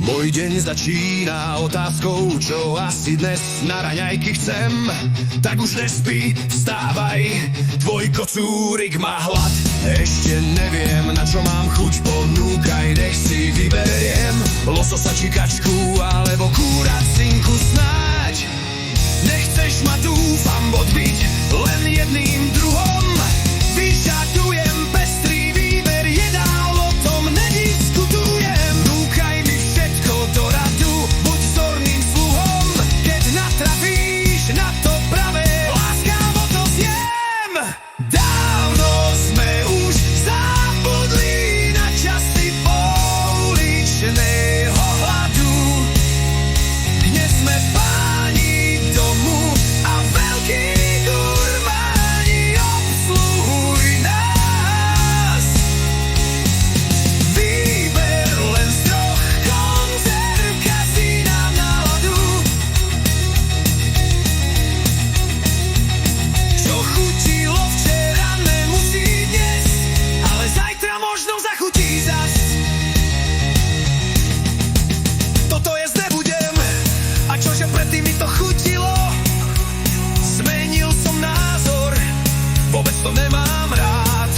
Môj deň začína otázkou, čo asi dnes na raňajky chcem. Tak už nespí, vstávaj, tvoj kocúrik má hlad. Ešte neviem, na čo mám chuť, ponúkaj, nech si vyberiem. Lososa či kačku, alebo kuracinku snáď. Nechceš ma, dúfam, odbiť len jedným druhom. Vyžadujem pestrý výber jedál, o tom nediskutujem. Núkaj mi všetko do radu, buď vzorným sluhom. Keď natrafíš na to pravé, láskavo to zjem. Dávno sme už zabudli na časy pouličného hladu. Dnes sme páni domu a veľký gurmáni, obsluhuj nás. Výber len z troch konzerv, kasína na ľadu. Čo chutilo včera, nemusí dnes, ale zajtra možno zachutí zas. Toto jesť nebudem, a čože predtým mi to chutilo. Zmenil som názor, vôbec to nemám rád.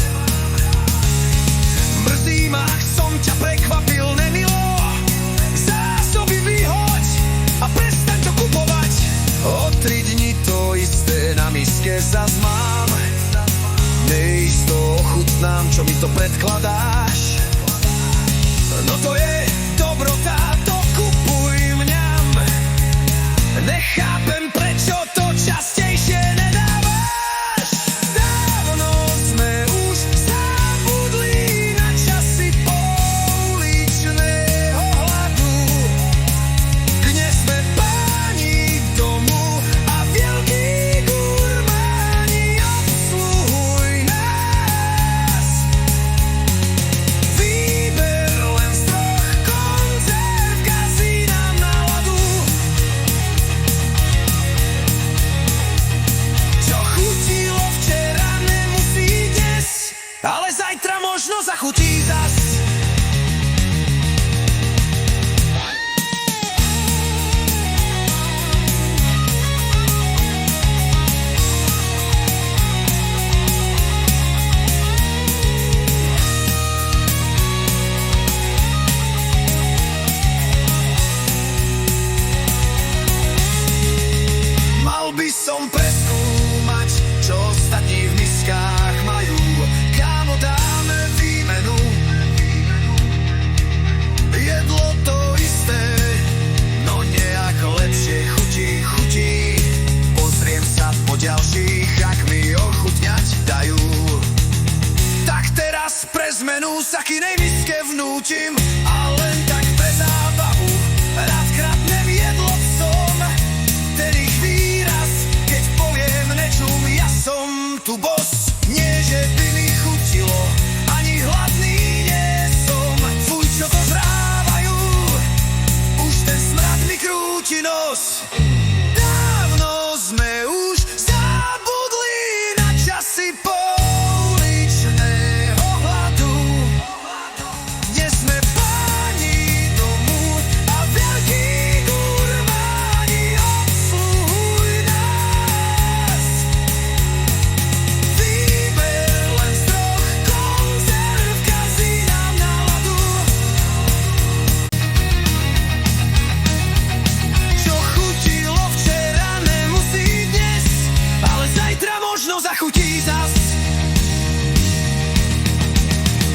Mrzí ma, ak som ťa prekvapil nemilo. Zásoby vyhoď a prestaň to kupovať. O 3 dni to isté na miske zas mám. Neisto ochutnám, čo mi to predkladá.